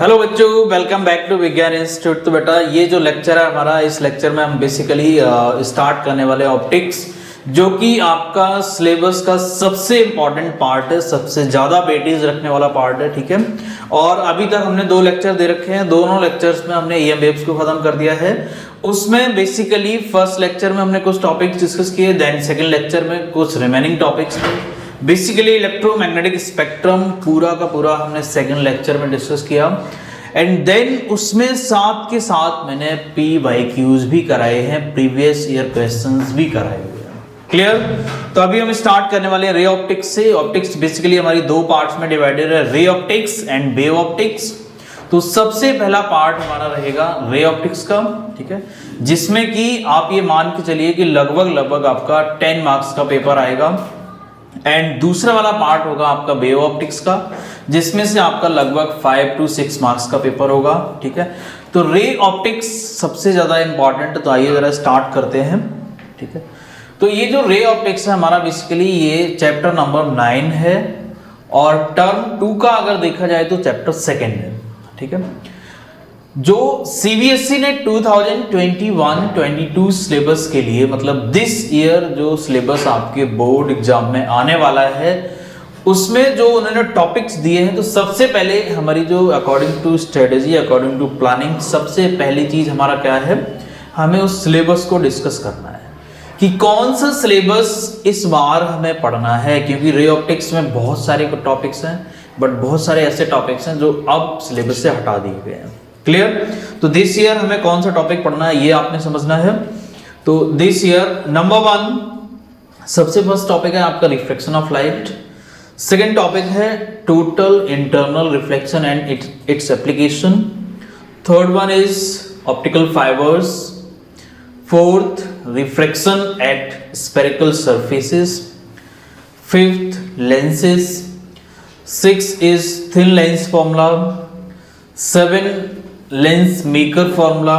Hello बच्चों, welcome back to विज्ञान institute. तो बेटा ये जो लेक्चर है हमारा, इस लेक्चर में हम बेसिकली स्टार्ट करने वाले ऑप्टिक्स, जो कि आपका सिलेबस का सबसे इम्पॉर्टेंट पार्ट है, सबसे ज़्यादा वेटेज रखने वाला पार्ट है। ठीक है, और अभी तक हमने 2 लेक्चर दे रखे हैं। दोनों लेक्चर्स में हमने ईएम वेव्स को ख़त्म कर दिया है। उसमें बेसिकली फर्स्ट लेक्चर में हमने कुछ टॉपिक्स डिस्कस किए, देन सेकेंड लेक्चर में कुछ रिमेनिंग टॉपिक्स थे। बेसिकली इलेक्ट्रोमैग्नेटिक स्पेक्ट्रम पूरा का पूरा हमने सेकंड लेक्चर में डिस्कस किया, एंड देन उसमें साथ के साथ मैंने PYQs भी कराए हैं, प्रीवियस ईयर क्वेश्चंस भी कराए हुए हैं। क्लियर? तो अभी हम स्टार्ट करने वाले हैं रे ऑप्टिक्स से। ऑप्टिक्स बेसिकली हमारी 2 पार्ट्स में डिवाइडेड है, ray optics and wave optics. तो सबसे पहला पार्ट हमारा रहेगा रे ऑप्टिक्स का, ठीक है, जिसमें कि आप ये मान के चलिए कि लगभग आपका 10 मार्क्स का पेपर आएगा। एंड दूसरा वाला पार्ट होगा आपका वेव ऑप्टिक्स का, जिसमें से आपका लगभग 5 to 6 मार्क्स का पेपर होगा। ठीक है, तो रे ऑप्टिक्स सबसे ज्यादा इंपॉर्टेंट। तो आइए जरा स्टार्ट करते हैं। ठीक है, तो ये जो रे ऑप्टिक्स है हमारा बेसिकली ये चैप्टर नंबर 9 है, और टर्म 2 का अगर देखा जाए तो चैप्टर 2 है। ठीक है, जो सीबीएसई ने 2021-22 सिलेबस के लिए, मतलब दिस ईयर जो सिलेबस आपके बोर्ड एग्जाम में आने वाला है, उसमें जो उन्होंने टॉपिक्स दिए हैं, तो सबसे पहले हमारी जो according to strategy, according to planning, सबसे पहली चीज हमारा क्या है, हमें उस सिलेबस को डिस्कस करना है कि कौन सा सिलेबस इस बार हमें पढ़ना है। क्योंकि रे ऑप्टिक्स में बहुत सारे टॉपिक्स हैं, बट बहुत सारे ऐसे टॉपिक्स हैं जो अब सिलेबस से हटा दिए गए हैं। क्लियर? तो दिस ईयर हमें कौन सा टॉपिक पढ़ना है ये आपने समझना है। तो दिस ईयर नंबर 1 सबसे फर्स्ट टॉपिक है आपका reflection of light. Second topic है total internal reflection and its application. Third one is optical fibres. Fourth, refraction at spherical surfaces. Fifth, lenses. 6 is thin lens formula। 7 lens maker formula.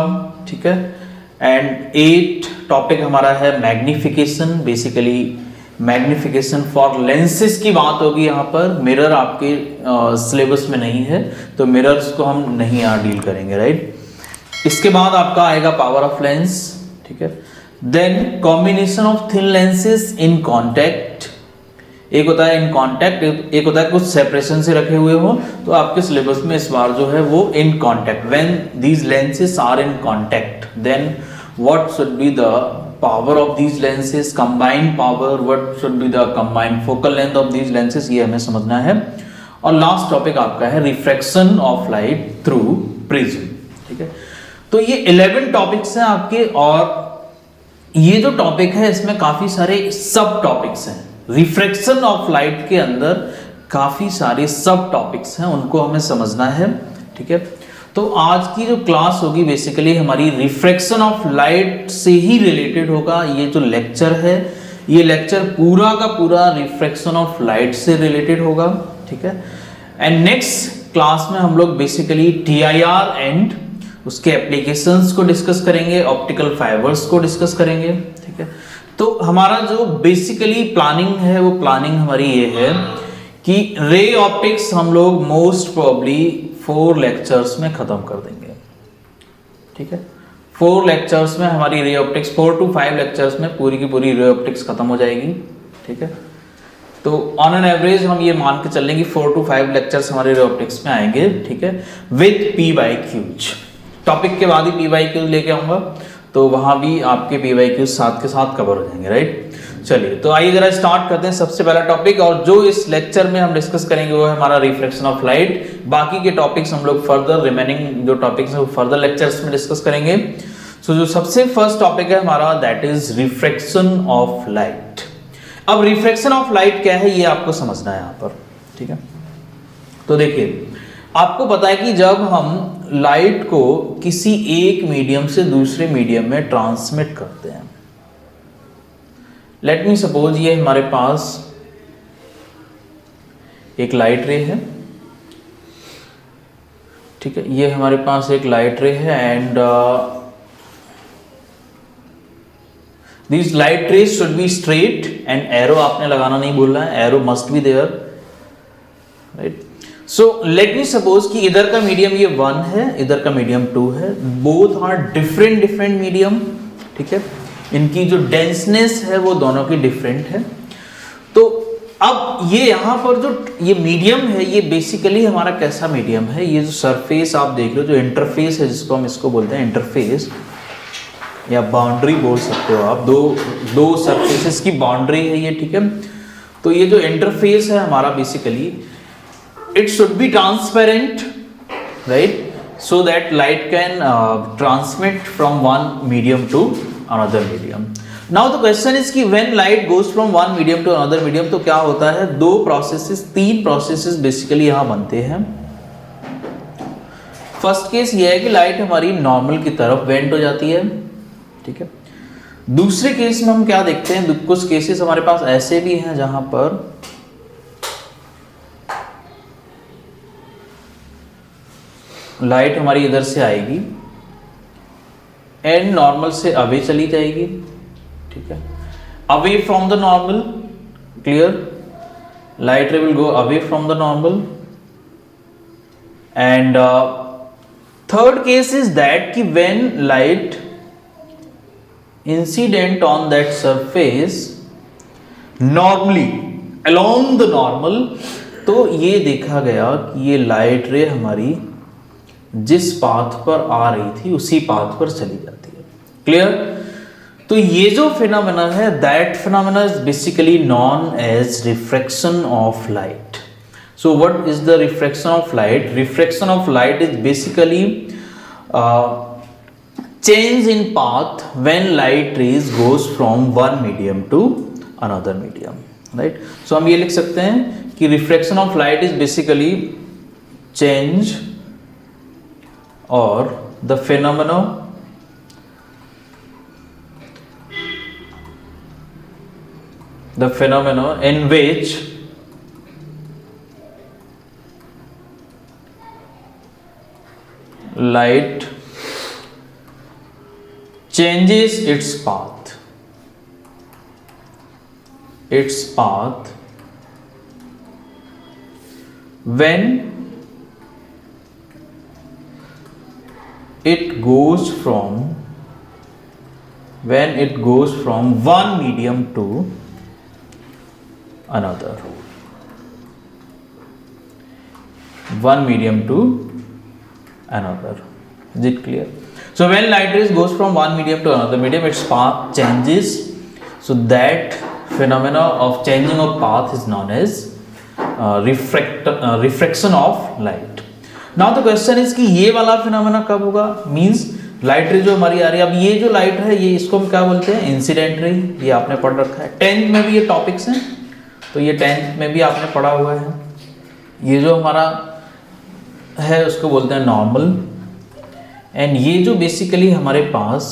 ठीक है, and 8 topic हमारा है magnification. Basically magnification for lenses की बात होगी यहाँ पर। Mirror आपके सिलेबस में नहीं है, तो मिरर्स को हम नहीं यहाँ डील करेंगे, राइट। इसके बाद आपका आएगा पावर ऑफ लेंस। ठीक है, then combination of thin lenses in contact. एक होता है इन कॉन्टैक्ट, एक होता है कुछ सेपरेशन से रखे हुए हो। तो आपके सिलेबस में इस बार जो है वो in contact, when these lenses are in contact, then what should be the power of these lenses, combined power, what should be the combined focal length of these lenses, ये हमें समझना है। और लास्ट टॉपिक आपका है refraction of light through prism. ठीक है, तो ये 11 टॉपिक्स हैं आपके, और ये जो टॉपिक है इसमें काफी सारे सब टॉपिक्स हैं। रिफ्रैक्शन ऑफ लाइट के अंदर काफी सारे सब टॉपिक्स हैं, उनको हमें समझना है। ठीक है, तो आज की जो क्लास होगी बेसिकली हमारी रिफ्रैक्शन ऑफ लाइट से ही रिलेटेड होगा। ये जो लेक्चर है, ये लेक्चर पूरा का पूरा रिफ्रैक्शन ऑफ लाइट से रिलेटेड होगा। ठीक है, एंड नेक्स्ट क्लास में हम लोग बेसिकली TIR एंड उसके एप्लीकेशंस को डिस्कस करेंगे, ऑप्टिकल फाइबर्स को डिस्कस करेंगे। ठीक है, तो हमारा जो बेसिकली प्लानिंग है, वो प्लानिंग हमारी ये है कि रे ऑप्टिक्स हम लोग मोस्ट प्रोबेबली 4 लेक्चर्स में खत्म कर देंगे। ठीक है, 4 लेक्चर्स में हमारी रे ऑप्टिक्स, 4 to 5 लेक्चर्स में पूरी की पूरी रे ऑप्टिक्स खत्म हो जाएगी। ठीक है, तो ऑन एन एवरेज हम ये मान के चल लेंगे 4 to 5 लेक्चर्स हमारे रे ऑप्टिक्स में आएंगे। ठीक है, विद PYQs। टॉपिक के बाद ही PYQs लेके आऊंगा, तो वहां भी आपके PYQs साथ के साथ कवर हो जाएंगे, राइट। चलिए, तो आइए जरा स्टार्ट करते हैं सबसे पहला टॉपिक, और जो इस लेक्चर में हम डिस्कस करेंगे वो है हमारा रिफ्रैक्शन ऑफ लाइट। बाकी के टॉपिक्स हम लोग फर्दर, रिमेनिंग जो टॉपिक्स हैं वो फर्दर लेक्चर्स में डिस्कस करेंगे। सो जो सबसे फर्स्ट टॉपिक है हमारा, that is refraction of light. अब रिफ्रैक्शन ऑफ लाइट क्या है ये आपको समझना है यहाँ पर। ठीक है, तो देखिए, आपको पता है कि जब हम लाइट को किसी एक मीडियम से दूसरे मीडियम में ट्रांसमिट करते हैं, लेट मी सपोज ये हमारे पास एक लाइट रे है। ठीक है, ये हमारे पास एक लाइट रे है, and this light rays should be straight, and arrow आपने लगाना नहीं बोलना है, arrow must be there, right. So let me suppose कि इधर का मीडियम ये 1 है, इधर का मीडियम 2 है, बोथ आर डिफरेंट मीडियम, ठीक है, इनकी जो डेंसनेस है वो दोनों की डिफरेंट है। तो अब ये यहाँ पर जो ये मीडियम है ये बेसिकली हमारा कैसा मीडियम है, ये जो सरफेस आप देख रहे हो, जो इंटरफेस है जिसको हम इसको बोलते हैं इंटरफेस या बाउंड्री बोल सकते हो आप, दो सरफेसेस की बाउंड्री है ये, ठीक है। तो ये जो इंटरफेस है हमारा basically it should be transparent, right, so that light can transmit from one medium to another medium. Now the question is कि when light goes from one medium to another medium तो क्या होता है, तीन processes basically यहाँ बनते हैं। First case ये है कि लाइट हमारी नॉर्मल की तरफ वेंट हो जाती है, ठीक है। दूसरे केस में हम क्या देखते हैं, कुछ केसेस हमारे पास ऐसे भी हैं जहां पर लाइट हमारी इधर से आएगी एंड नॉर्मल से अवे चली जाएगी, ठीक है, away from the normal, clear, light ray will go away from the normal. And third case is that कि when light incident on that surface normally along the normal, तो ये देखा गया कि ये लाइट रे हमारी जिस पाथ पर आ रही थी उसी पाथ पर चली जाती है, क्लियर। तो ये जो फिनोमेना है that phenomena is basically known as refraction of light. So what is the refraction of light? Refraction of light is basically change in path when light rays goes from one medium to another medium, right? So हम ये लिख सकते हैं कि refraction of light is basically change or the phenomenon in which light changes its path when it goes from one medium to another, is it clear? So when light rays goes from one medium to another medium, its path changes. So that phenomena of changing of path is known as refraction of light. Now the question is कि ये वाला phenomena कब होगा? Means light रे जो हमारी आ रही है, अब ये जो लाइट है ये इसको हम क्या बोलते हैं? Incident ray. ये आपने पढ़ रखा है, 10th में भी ये टॉपिक्स हैं, तो ये 10th में भी आपने पढ़ा हुआ है। ये जो हमारा है उसको बोलते हैं नॉर्मल, एंड ये जो बेसिकली हमारे पास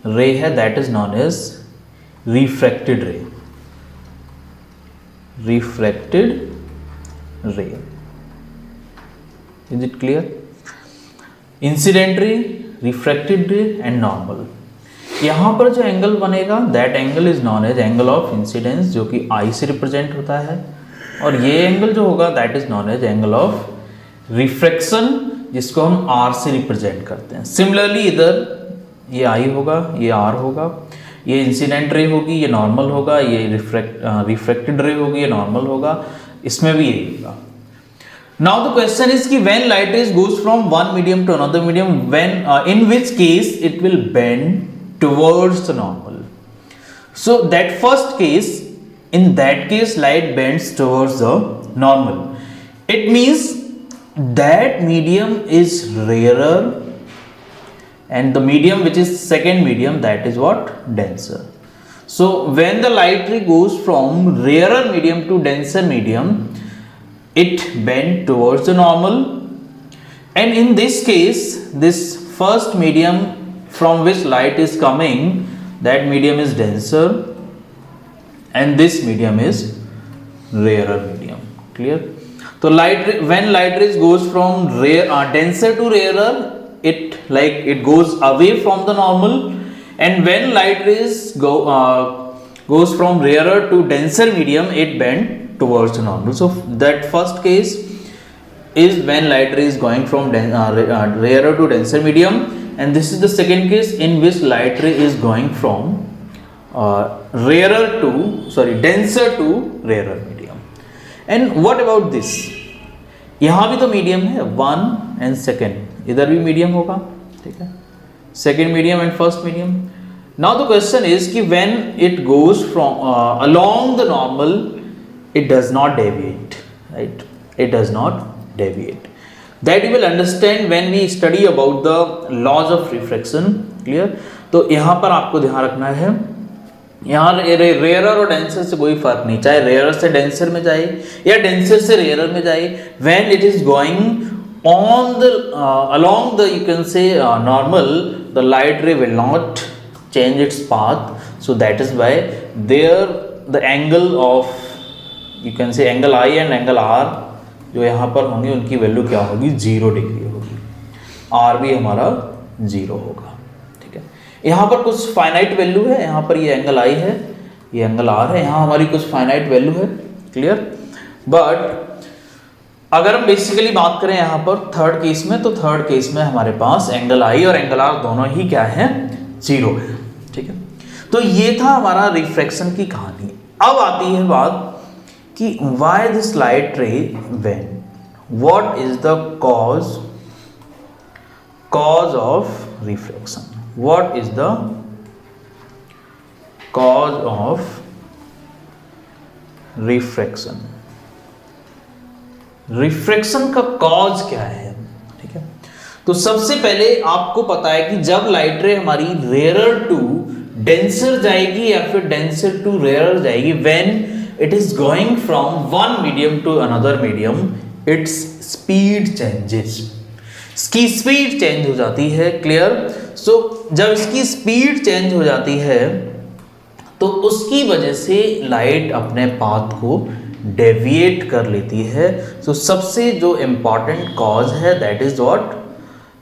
रे है that is known as refracted ray. Is it clear? Incident ray, refracted ray and normal. यहां पर जो एंगल बनेगा that angle is known as angle of incidence, जो कि आई से रिप्रेजेंट होता है, और ये एंगल जो होगा that is known as angle of refraction, जिसको हम आर से रिप्रेजेंट करते हैं। सिमिलरली इधर ये आई होगा, ये आर होगा, ये इंसिडेंट रे होगी, ये नॉर्मल होगा, ये रिफ्रैक्टेड रे होगी, ये नॉर्मल होगा, इसमें भी यही होगा। नाउ द क्वेश्चन इज कि when light rays goes from one medium to another medium, when in which case it will bend towards the normal. So that first case, in that case light bends towards the normal. It means that medium is rarer, and the medium which is second medium, that is what? Denser. So when the light ray goes from rarer medium to denser medium, it bends towards the normal, and in this case this first medium from which light is coming, that medium is denser, and this medium is rarer medium. Clear? So when light rays goes from denser to rarer, it goes away from the normal, and when light rays goes from rarer to denser medium, it bend towards the normal. So that first case is when light ray is going from rarer to denser medium, and this is the second case in which light ray is going from denser to rarer medium. And what about this? यहाँ भी तो medium है, 1 and 2, इधर भी medium होगा, ठीक है, second medium and first medium. Now the question is कि when it goes from along the normal, it does not deviate, right? It does not deviate. That you will understand when we study about the laws of refraction. Clear? तो यहाँ पर आपको ध्यान रखना है, यहाँ rare और डेंसर से कोई फर्क नहीं, चाहे रेयर से डेंसर में जाए या डेंसर से रेयर में जाए. When it is going on the along the, you can say, normal, the light ray will not change its path. So that is why there the angle of, you can say, angle I and angle R जो यहाँ पर होंगे उनकी value क्या होगी, 0 degree होगी. R भी हमारा 0 होगा, ठीक है. यहाँ पर कुछ फाइनाइट वैल्यू है, यहाँ पर ये एंगल I है, ये एंगल R है, यहाँ हमारी कुछ फाइनाइट वैल्यू है. क्लियर? बट अगर हम बेसिकली बात करें यहाँ पर थर्ड केस में, तो थर्ड केस में हमारे पास एंगल I और एंगल R दोनों ही क्या है, 0 है, ठीक है. तो ये था हमारा रिफ्रैक्शन की कहानी. अब आती है बात कि why this light ray when, what is the cause of refraction, what is the cause of refraction, refraction का कॉज क्या है, ठीक है. तो सबसे पहले आपको पता है कि जब लाइट रे हमारी रेयर टू डेंसर जाएगी या फिर डेंसर टू रेयर जाएगी, when it is going from one medium to another medium, its speed changes. इसकी स्पीड चेंज हो जाती है. क्लियर? सो जब इसकी स्पीड चेंज हो जाती है तो उसकी वजह से लाइट अपने पाथ को डेविएट कर लेती है. सो सबसे जो इंपॉर्टेंट कॉज है, that is what,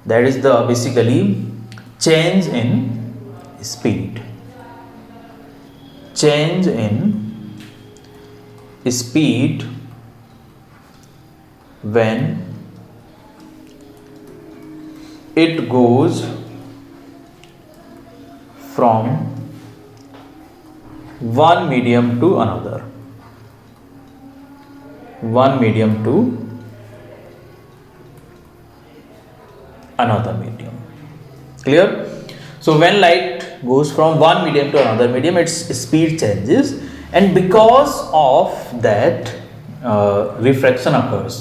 that is the basically change in speed, change in speed when it goes from one medium to another, one medium to another medium. Clear? So when light goes from one medium to another medium, its speed changes, and because of that refraction occurs.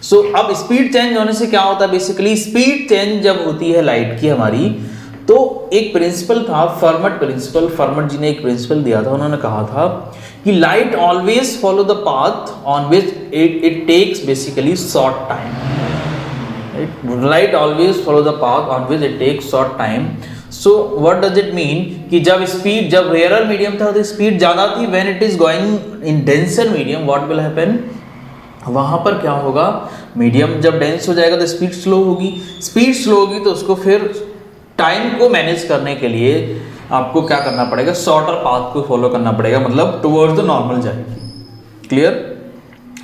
So अब speed change होने से क्या होता है, basically speed change जब होती है light की हमारी, तो एक प्रिंसिपल था, फर्मट प्रिंसिपल. फर्मट जी ने एक प्रिंसिपल दिया था, उन्होंने कहा था कि light always follow the path on which it takes basically short time. Light always follow the path on which it takes short time. So what does it mean कि जब स्पीड, जब रेयर मीडियम था तो speed ज़्यादा थी. When it is going in denser medium, what will happen, वहाँ पर क्या होगा, मीडियम जब डेंस हो जाएगा तो स्पीड स्लो होगी. स्पीड स्लो होगी तो उसको फिर टाइम को मैनेज करने के लिए आपको क्या करना पड़ेगा, शॉर्टर पाथ को फॉलो करना पड़ेगा, मतलब टुवर्ड्स द नॉर्मल जाएगी. क्लियर?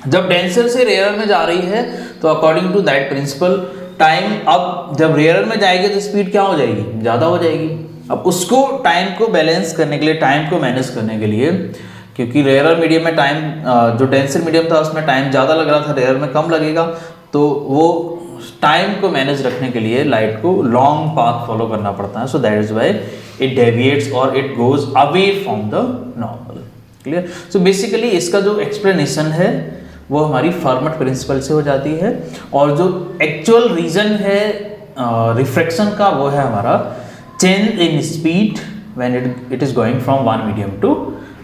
जब डेंसर से रेयर में जा रही है तो according to that principle time, अब जब रेयर में जाएगी तो स्पीड क्या हो जाएगी, ज़्यादा हो जाएगी. अब उसको टाइम को बैलेंस करने के लिए, टाइम को मैनेज करने के लिए, क्योंकि रेयर मीडियम में टाइम, जो डेंसर मीडियम था उसमें टाइम ज़्यादा लग रहा था, रेयर में कम लगेगा, तो वो टाइम को मैनेज रखने के लिए लाइट को लॉन्ग पाथ फॉलो करना पड़ता है. So that is why it deviates और it goes away from the normal. Clear? So basically इसका जो एक्सप्लेनेशन है वो हमारी फर्मट प्रिंसिपल से हो जाती है, और जो एक्चुअल रीजन है रिफ्रैक्शन का वो है हमारा change in speed when it is going from one medium to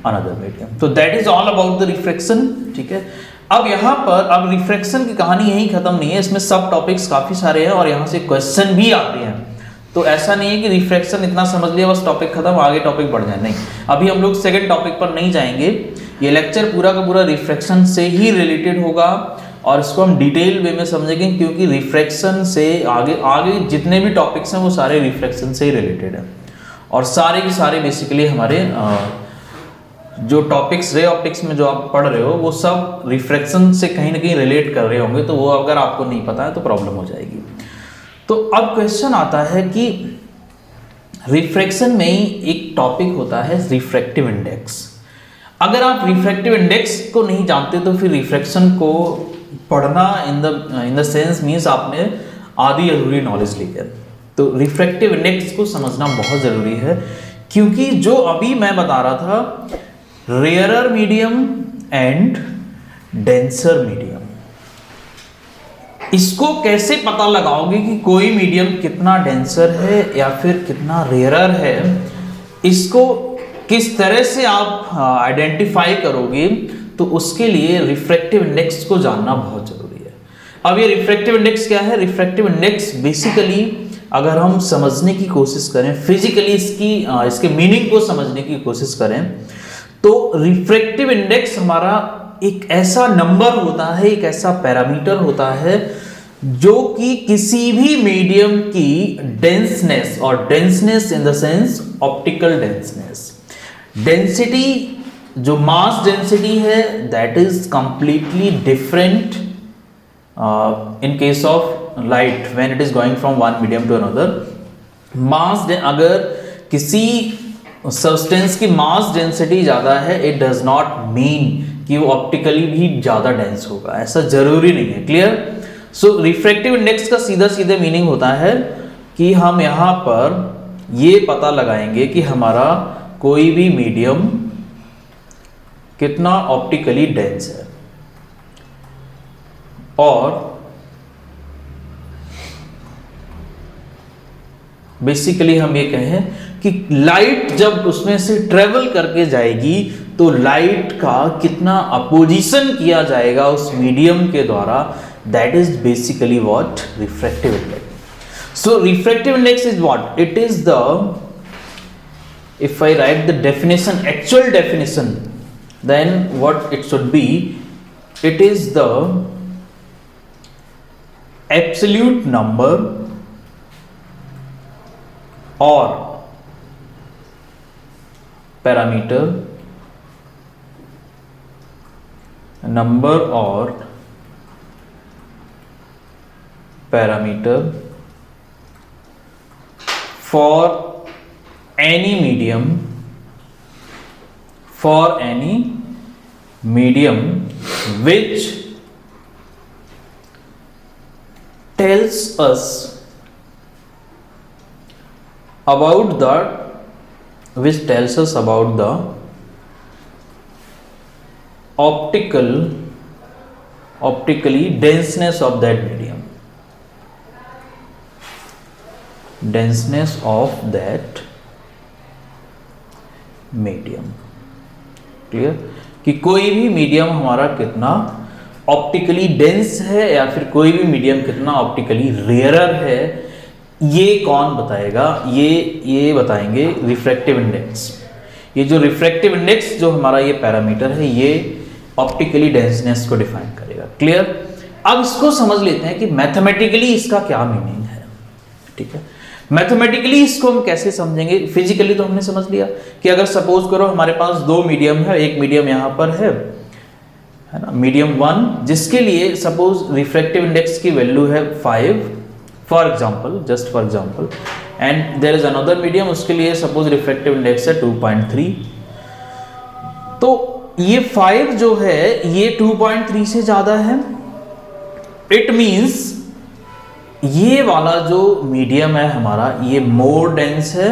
another medium. तो that is all about the refraction. ठीक है, अब यहाँ पर अब रिफ्रैक्शन की कहानी यहीं खत्म नहीं है, इसमें सब टॉपिक्स काफी सारे हैं और यहाँ से क्वेश्चन भी आते हैं. तो ऐसा नहीं है कि रिफ्रैक्शन इतना समझ लिया बस टॉपिक खत्म, आगे टॉपिक बढ़ जाए, नहीं. अभी हम लोग सेकंड टॉपिक पर नहीं जाएंगे. ये लेक्चर पूरा का पूरा रिफ्रैक्शन से ही रिलेटेड होगा और इसको हम डिटेल वे में समझेंगे, क्योंकि रिफ्रैक्शन से आगे आगे जितने भी टॉपिक्स हैं वो सारे रिफ्रैक्शन से ही रिलेटेड है और सारे के सारे बेसिकली हमारे जो टॉपिक्स रे ऑप्टिक्स में जो आप पढ़ रहे हो वो सब रिफ्रैक्शन से कहीं ना कहीं रिलेट कर रहे होंगे, तो वो अगर आपको नहीं पता है तो प्रॉब्लम हो जाएगी। तो अब क्वेश्चन आता है कि रिफ्रैक्शन में ही एक टॉपिक होता है रिफ्रैक्टिव इंडेक्स। अगर आप रिफ्रैक्टिव इंडेक्स को नहीं जानते तो फिर रिफ्रैक्शन को पढ़ना इन द सेंस मीन्स आपने आधी अधूरी नॉलेज ली है। तो रिफ्रैक्टिव इंडेक्स को समझना बहुत ज़रूरी है, क्योंकि जो अभी मैं बता रहा था rarer medium and denser medium, इसको कैसे पता लगाओगे कि कोई मीडियम कितना डेंसर है या फिर कितना रेयरर है, इसको किस तरह से आप आइडेंटिफाई करोगे, तो उसके लिए रिफ्रैक्टिव इंडेक्स को जानना बहुत जरूरी है। अब ये रिफ्रैक्टिव इंडेक्स क्या है? रिफ्रैक्टिव इंडेक्स बेसिकली अगर हम समझने की कोशिश करें, फिजिकली इसके मीनिंग को समझने की कोशिश करें, तो रिफ्रैक्टिव इंडेक्स हमारा एक ऐसा नंबर होता है, एक ऐसा पैरामीटर होता है जो कि किसी भी मीडियम की डेंसनेस, और denseness in the sense optical denseness, density जो मास डेंसिटी है that is completely different in case of light when it is going from one medium to another. Mass अगर किसी सब्सटेंस की मास डेंसिटी ज़्यादा है, it does not mean कि वो optically भी ज़्यादा डेंस होगा, ऐसा जरूरी नहीं है। क्लियर? सो रिफ्रैक्टिव इंडेक्स का सीधा सीधा मीनिंग होता है कि हम यहाँ पर ये पता लगाएंगे कि हमारा कोई भी मीडियम कितना ऑप्टिकली डेंस है, और बेसिकली हम ये कहें कि लाइट जब उसमें से ट्रेवल करके जाएगी तो लाइट का कितना अपोजिशन किया जाएगा उस मीडियम के द्वारा, that is basically what refractive index. So refractive index is what? It is the, if I write the definition, actual definition, then what it should be? It is the absolute number or parameter, number or parameter for any medium, which tells us about the optically denseness of that medium, denseness of that medium. Clear? कि कोई भी medium हमारा कितना optically dense है या फिर कोई भी मीडियम कितना ऑप्टिकली रेयरर है, ये कौन बताएगा? ये बताएंगे रिफ्रैक्टिव इंडेक्स। ये जो रिफ्रैक्टिव इंडेक्स जो हमारा ये पैरामीटर है, ये ऑप्टिकली डेंसनेस को डिफाइन करेगा। क्लियर? अब इसको समझ लेते हैं कि मैथमेटिकली इसका क्या मीनिंग है। ठीक है, मैथमेटिकली इसको हम कैसे समझेंगे? फिजिकली तो हमने समझ लिया कि अगर सपोज करो हमारे पास दो मीडियम है, एक मीडियम यहाँ पर है ना, मीडियम 1, जिसके लिए सपोज रिफ्रैक्टिव इंडेक्स की वैल्यू है 5 for example, just for example, and there is another medium, उसके लिए सपोज रिफ्रैक्टिव इंडेक्स है 2.3। तो ये 5 जो है ये 2.3 से ज्यादा है, इट मींस ये वाला जो मीडियम है हमारा ये मोर डेंस है,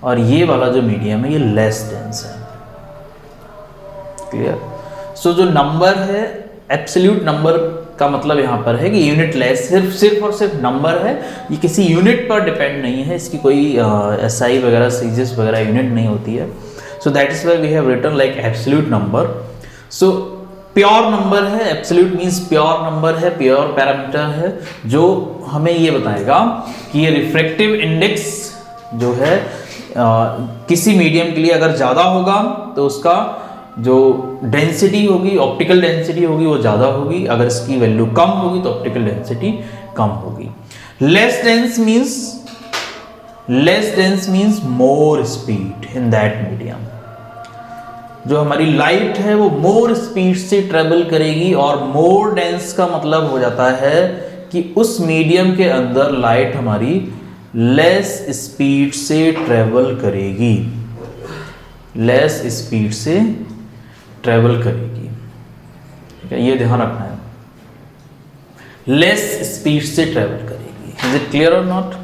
और ये वाला जो मीडियम है ये लेस डेंस है। क्लियर? सो जो नंबर है, एब्सोल्यूट नंबर का मतलब यहाँ पर है कि यूनिट लेस, सिर्फ और सिर्फ नंबर है, ये किसी यूनिट पर डिपेंड नहीं है, इसकी कोई एसआई वगैरह सीजीएस वगैरह यूनिट नहीं होती है। So that is why we have written like absolute number. So pure number है, एब्सोल्यूट मींस प्योर नंबर है, प्योर पैरामीटर है, जो हमें ये बताएगा कि ये रिफ्रैक्टिव इंडेक्स जो है किसी मीडियम के लिए अगर ज़्यादा होगा तो उसका जो डेंसिटी होगी, ऑप्टिकल डेंसिटी होगी वो ज़्यादा होगी, अगर इसकी वैल्यू कम होगी तो ऑप्टिकल डेंसिटी कम होगी। Less dense means more speed in that medium. जो हमारी लाइट है वो मोर स्पीड से ट्रेवल करेगी, और मोर डेंस का मतलब हो जाता है कि उस मीडियम के अंदर लाइट हमारी लेस स्पीड से ट्रेवल करेगी, लेस स्पीड से ट्रेवल करेगी। ठीक है, ये ध्यान रखना है, लेस स्पीड से ट्रेवल करेगी। इज इट क्लियर और नॉट?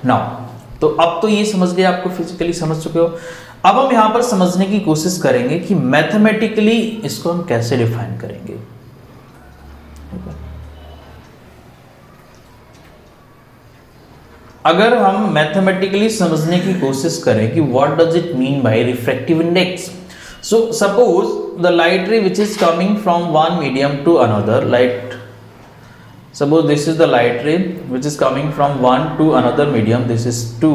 नाउ तो अब तो ये समझ गए, आपको फिजिकली समझ चुके हो। अब हम यहां पर समझने की कोशिश करेंगे कि मैथमेटिकली इसको हम कैसे डिफाइन करेंगे। अगर हम मैथमेटिकली समझने की कोशिश करें कि what does it mean by refractive index. So suppose the light ray which is coming from one medium to another, light suppose this is the light ray which is coming from one to another medium, this is 2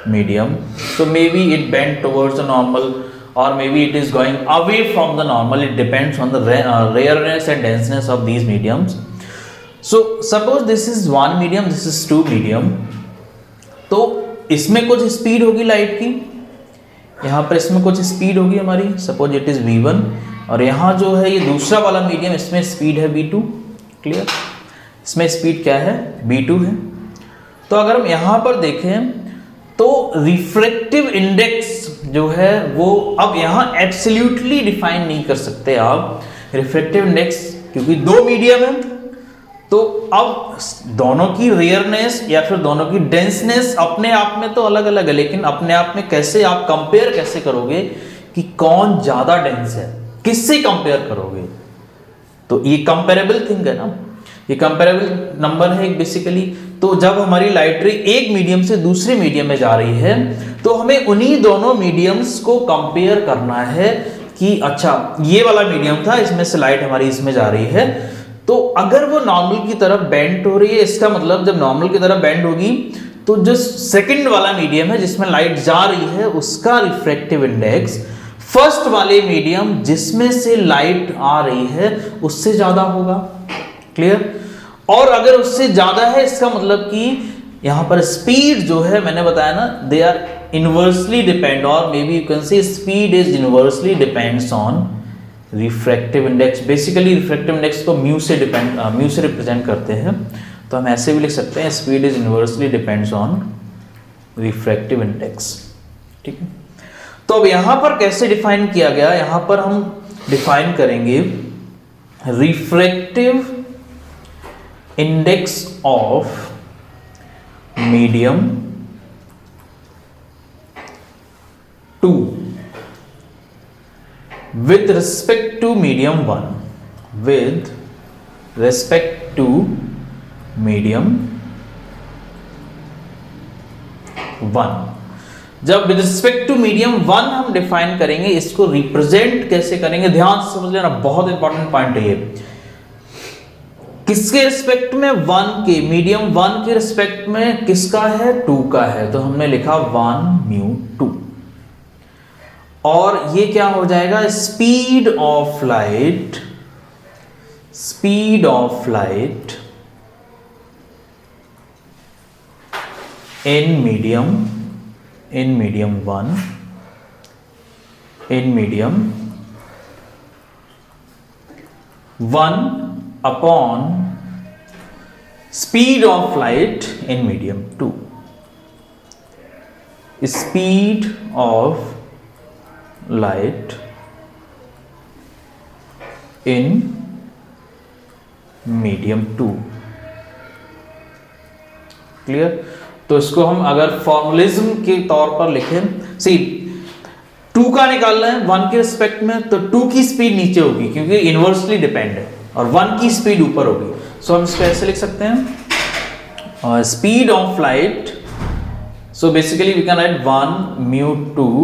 medium, so maybe it bent towards the normal or maybe it is going away from the normal, it depends on the rareness and denseness of these mediums. So suppose this is one medium, this is 2 medium, तो इसमें कुछ speed होगी light की, यहाँ पर इसमें कुछ speed होगी हमारी, सपोज इट इज v1, और यहाँ जो है ये दूसरा वाला मीडियम, इसमें स्पीड है v2। क्लियर? इसमें स्पीड क्या है? v2 है। तो अगर हम यहां पर देखें तो रिफ्रैक्टिव इंडेक्स जो है वो अब यहां एब्सोल्युटली डिफाइन नहीं कर सकते आप रिफ्रैक्टिव इंडेक्स, क्योंकि दो मीडियम है। तो अब दोनों की रेयरनेस या फिर दोनों की डेंसनेस अपने आप में तो अलग अलग है, लेकिन अपने आप में कैसे आप कंपेयर कैसे करोगे कि कौन ज्यादा डेंस है, किससे कंपेयर करोगे? तो ये कंपेरेबल थिंग है ना, ये कंपेरेबल नंबर है बेसिकली। तो जब हमारी लाइट रे एक मीडियम से दूसरे मीडियम में जा रही है तो हमें उन्हीं दोनों मीडियम्स को कंपेयर करना है कि अच्छा ये वाला मीडियम था, इसमें से लाइट हमारी इसमें जा रही है, तो अगर वो नॉर्मल की तरफ बेंड हो रही है, इसका मतलब जब नॉर्मल की तरफ बेंड होगी तो जो सेकंड वाला मीडियम है जिसमें लाइट जा रही है उसका रिफ्रैक्टिव इंडेक्स फर्स्ट वाले मीडियम जिसमें से लाइट आ रही है उससे ज्यादा होगा। क्लियर? और अगर उससे ज्यादा है इसका मतलब कि यहां पर स्पीड जो है मैंने बताया ना, दे आर इनवर्सली डिपेंड, और may be you can say speed is inversely depends on refractive index. Basically refractive index को म्यू से रिप्रेजेंट करते हैं, तो हम ऐसे भी लिख सकते हैं speed is inversely depends on refractive index. ठीक है, तो अब यहां पर कैसे डिफाइन किया गया, यहां पर हम डिफाइन करेंगे refractive index of medium 2 with respect to medium 1, with respect to medium 1। जब विद रिस्पेक्ट टू मीडियम 1 हम डिफाइन करेंगे, इसको रिप्रेजेंट कैसे करेंगे ध्यान से समझ लेना, बहुत इंपॉर्टेंट पॉइंट है ये। किसके रिस्पेक्ट में? 1 के, मीडियम 1 के रिस्पेक्ट में किसका है? 2 का है, तो हमने लिखा 1 म्यू 2। और ये क्या हो जाएगा? Speed of light, speed of light in medium 1, in medium 1 upon speed of light in medium 2। Speed of light in medium 2। Clear? तो इसको हम अगर फॉर्मुलिज्म के तौर पर लिखें, सी 2 का निकालना है 1 के रिस्पेक्ट में, तो 2 की स्पीड नीचे होगी क्योंकि इनवर्सली डिपेंड है, और 1 की स्पीड ऊपर होगी। सो हम इसको ऐसे लिख सकते हैं speed of light, so basically we can write 1 mu 2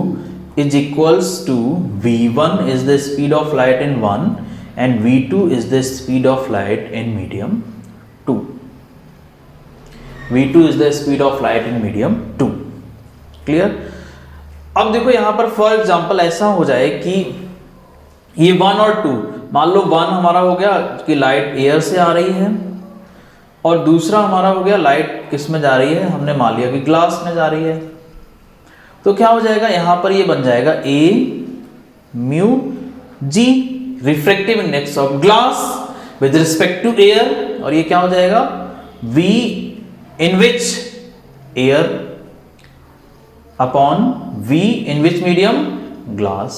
is equals to v1 is the speed of light in 1 and v2 is the speed of light in medium 2. v2 is the speed of light in medium 2. Clear? अब देखो यहां पर for example ऐसा हो जाए कि ये 1 और 2, मान लो 1 हमारा हो गया कि लाइट एयर से आ रही है, और दूसरा हमारा हो गया लाइट किस में जा रही है, हमने मान लिया कि ग्लास में जा रही है। तो क्या हो जाएगा, यहां पर ये बन जाएगा A mu G refractive index of glass with respect to air, और ये क्या हो जाएगा v in which air upon v in which medium glass.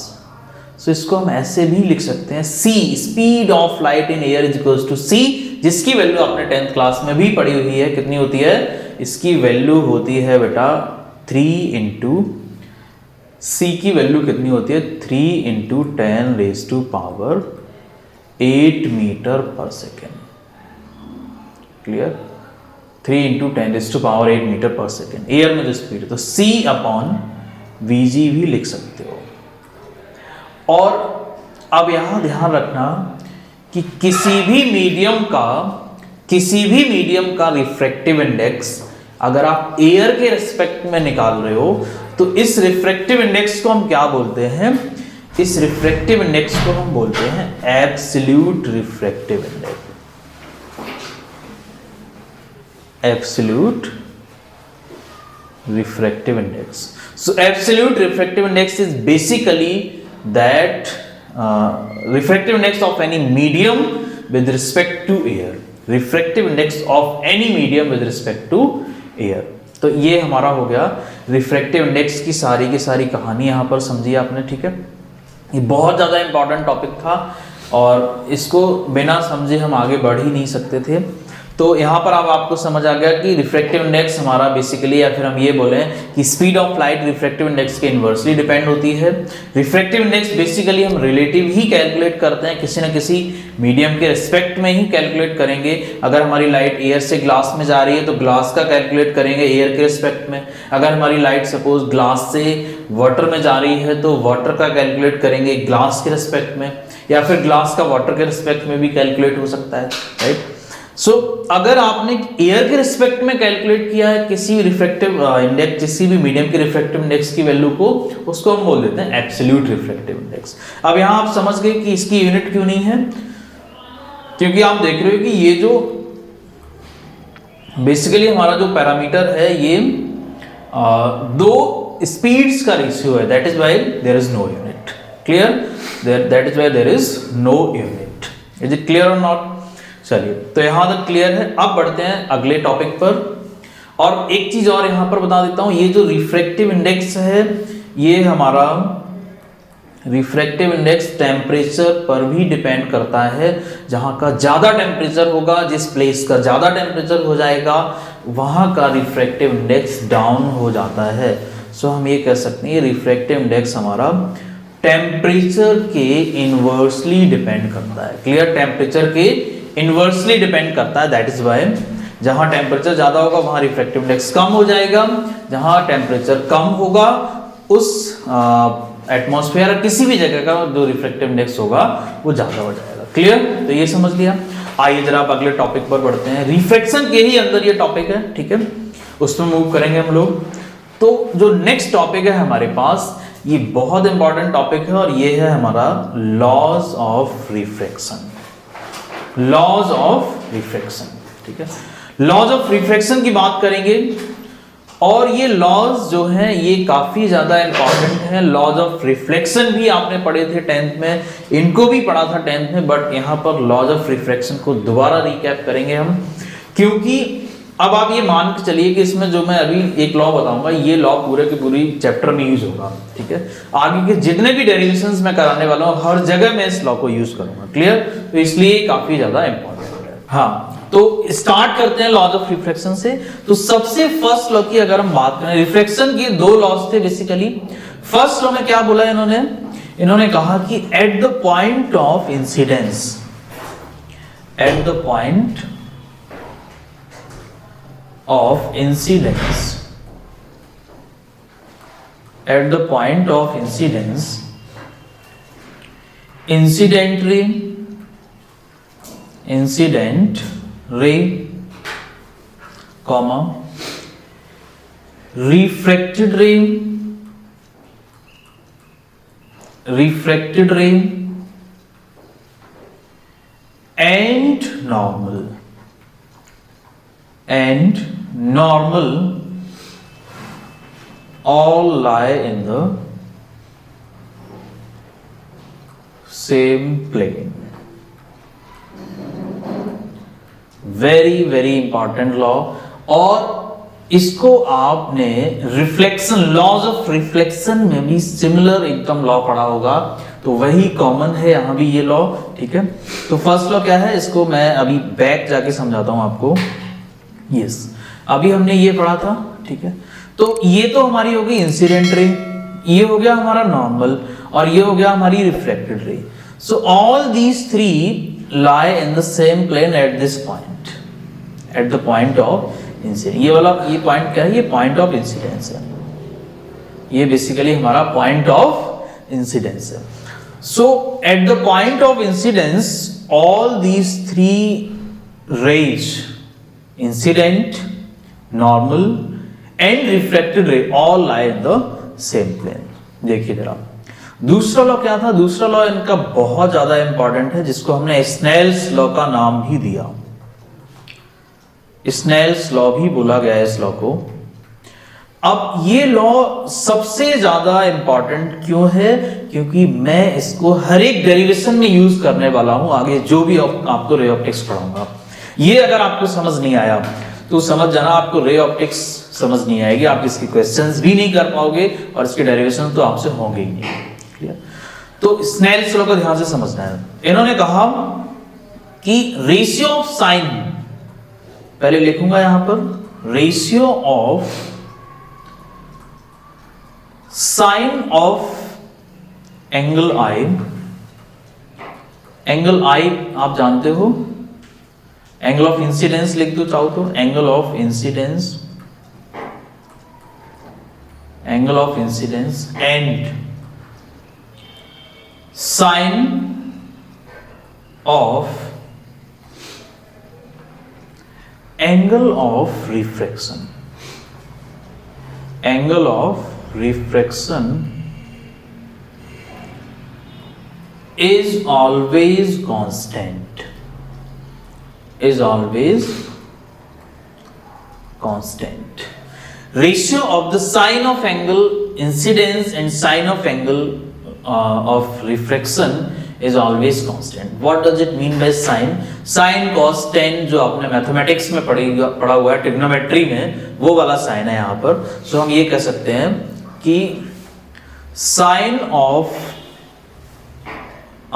So इसको हम ऐसे भी लिख सकते हैं c speed of light in air is equals to c, जिसकी वैल्यू आपने 10th क्लास में भी पढ़ी हुई है। कितनी होती है इसकी वैल्यू? होती है बेटा 3 इंटू c की वैल्यू कितनी होती है 3 into 10 raise to power 8 metre per second. Clear? 3 into 10 raise to power 8 metre per second air में जो स्पीड है, तो c अपॉन vg भी लिख सकते हो। और अब यहां ध्यान रखना कि किसी भी मीडियम का रिफ्रैक्टिव इंडेक्स अगर आप एयर के रिस्पेक्ट में निकाल रहे हो तो इस रिफ्रैक्टिव इंडेक्स को हम क्या बोलते हैं? इस रिफ्रैक्टिव इंडेक्स को हम बोलते हैं absolute refractive index. Absolute refractive index. So absolute refractive index is basically that refractive index of any medium with respect to air, refractive index of any medium with respect to air। तो ये हमारा हो गया refractive index की सारी कहानी यहाँ पर समझी आपने, ठीक है। ये बहुत ज़्यादा इंपॉर्टेंट टॉपिक था और इसको बिना समझे हम आगे बढ़ ही नहीं सकते थे। तो यहाँ पर अब आपको समझ आ गया कि रिफ्रैक्टिव इंडेक्स हमारा बेसिकली, या फिर हम ये बोलें कि speed of light refractive index के इन्वर्सली डिपेंड होती है। रिफ्रैक्टिव इंडेक्स बेसिकली हम रिलेटिव ही कैलकुलेट करते हैं, किसी न किसी मीडियम के रिस्पेक्ट में ही कैलकुलेट करेंगे। अगर हमारी लाइट एयर से ग्लास में जा रही है तो ग्लास का कैलकुलेट करेंगे एयर के रिस्पेक्ट में। अगर हमारी लाइट सपोज ग्लास से वाटर में जा रही है तो वाटर का कैलकुलेट करेंगे ग्लास के रिस्पेक्ट में, या फिर ग्लास का वाटर के रिस्पेक्ट में भी कैलकुलेट हो सकता है, राइट। सो अगर आपने एयर के रिस्पेक्ट में कैलकुलेट किया है किसी रिफ्रैक्टिव इंडेक्स, किसी भी मीडियम के रिफ्रैक्टिव इंडेक्स की वैल्यू को, उसको हम बोल देते हैं एब्सोल्यूट रिफ्रैक्टिव इंडेक्स। अब यहां आप समझ गए कि इसकी यूनिट क्यों नहीं है, क्योंकि आप देख रहे हो कि ये जो बेसिकली हमारा जो पैरामीटर है ये दो स्पीड्स का रेशियो है, that is why there is no unit. Clear? That is why there is no unit. Is it clear और नॉट? चलिए, तो यहां तक क्लियर है। अब बढ़ते हैं अगले टॉपिक पर। और एक चीज और यहां पर बता देता हूं, ये जो रिफ्रैक्टिव इंडेक्स है ये हमारा रिफ्रैक्टिव इंडेक्स टेम्परेचर पर भी डिपेंड करता है। जहां का ज्यादा टेम्परेचर होगा, जिस प्लेस का ज्यादा टेम्परेचर हो जाएगा, वहां का रिफ्रैक्टिव इंडेक्स डाउन हो जाता है। सो हम ये कह सकते हैं रिफ्रैक्टिव इंडेक्स हमारा टेम्परेचर के इनवर्सली डिपेंड करता है। क्लियर? टेम्परेचर के इनवर्सली डिपेंड करता है, दैट इज व्हाई जहां टेम्परेचर ज्यादा होगा वहां रिफ्रैक्टिव इंडेक्स कम हो जाएगा, जहां टेम्परेचर कम होगा उस एटमॉस्फेयर किसी भी जगह का जो रिफ्रैक्टिव इंडेक्स होगा वो ज्यादा हो जाएगा। क्लियर? तो ये समझ लिया। आइए जरा आप अगले टॉपिक पर बढ़ते हैं। रिफ्रैक्शन के ही अंदर ये टॉपिक है, ठीक है, उसमें मूव करेंगे हम लोग। तो जो नेक्स्ट टॉपिक है हमारे पास, ये बहुत इंपॉर्टेंट टॉपिक है और ये है हमारा laws of refraction. Laws of refraction, ठीक है। लॉज ऑफ रिफ्रैक्शन की बात करेंगे और ये लॉज जो हैं ये काफी ज्यादा इंपॉर्टेंट है। लॉज ऑफ रिफ्लेक्शन भी आपने पढ़े थे 10th में, इनको भी पढ़ा था 10th में, बट यहां पर लॉज ऑफ रिफ्रैक्शन को दोबारा रिकैप करेंगे हम, क्योंकि अब आप ये मान के चलिए कि इसमें जो मैं अभी एक लॉ बताऊंगा ये लॉ पूरे के पूरी चैप्टर में यूज होगा, ठीक है। आगे के जितने भी डेरिवेशंस मैं कराने वाला हूं हर जगह मैं इस लॉ को यूज करूंगा। क्लियर? तो इसलिए काफी ज्यादा इंपॉर्टेंट है। हाँ, तो स्टार्ट करते हैं लॉज ऑफ रिफ्रैक्शन से। तो सबसे फर्स्ट लॉ की अगर हम बात करें, रिफ्रैक्शन के दो लॉज थे बेसिकली। फर्स्ट लॉ में क्या बोला इन्होंने कहा कि eight the point of incidence, eight the point of incidence, at the point of incidence, incident ray, comma, refracted ray and normal all lie in the same plane. Very very important law, और इसको आपने reflection, laws of reflection में भी similar एकदम law पढ़ा होगा, तो वही कॉमन है यहाँ भी ये लॉ, ठीक है। तो फर्स्ट लॉ क्या है, इसको मैं अभी बैक जाके समझाता हूँ आपको। यस, अभी हमने ये पढ़ा था, ठीक है। तो ये तो हमारी हो गई इंसिडेंट रे, ये हो गया हमारा नॉर्मल, और ये हो गया हमारी reflected ray. So all these three lie in the same plane at this point, at the point of incidence। ये वाला, ये पॉइंट क्या है, ये पॉइंट ऑफ इंसिडेंस है, ये बेसिकली हमारा पॉइंट ऑफ इंसिडेंस है। So at the point of incidence all these three rays, incident, normal and reflected ray, all lie in the same plane। देखिए जरा दूसरा लॉ क्या था, दूसरा लॉ इनका बहुत ज्यादा इंपॉर्टेंट है, जिसको हमने स्नेल्स लॉ का नाम भी दिया, स्नेल्स लॉ भी बोला गया है इस लॉ को। अब ये लॉ सबसे ज्यादा इंपॉर्टेंट क्यों है, क्योंकि मैं इसको हर एक डेरिवेशन में यूज करने वाला हूं आगे, जो भी आपको रे ऑप्टिक्स पढ़ाऊंगा। ये अगर आपको समझ नहीं आया तो समझ जाना, आपको रे ऑप्टिक्स समझ नहीं आएगी, आप इसकी क्वेश्चंस भी नहीं कर पाओगे, और इसके डेरिवेशन तो आपसे होंगे ही नहीं। तो स्नेल्स लॉ को ध्यान से समझना है। इन्होंने कहा कि रेशियो ऑफ साइन, पहले लिखूंगा यहां पर, ratio of sine of angle I, angle I आप जानते हो, एंगल ऑफ इंसिडेंस लिख दो चाहो तो, angle of incidence, angle of incidence and sine of angle of refraction, angle of refraction is always constant, is always constant. Ratio of the sine of angle incidence and sine of angle of refraction is always constant. What does it mean by sine? Sine cos tan जो आपने mathematics में पढ़ा हुआ है, trigonometry में, वो वाला sign है यहाँ पर। सो हम ये कह सकते हैं कि sine of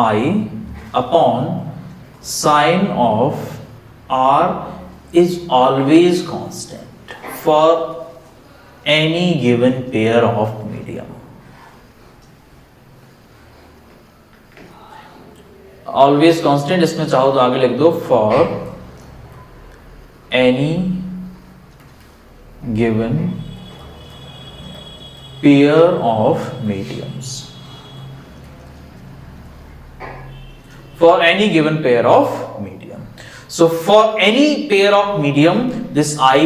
I upon sine of R is always constant for any given pair of medium. Always constant, इसमें चाहो तो आगे लिख दो, for any given pair of mediums. For any given pair of medium. So for any pair of medium, this I,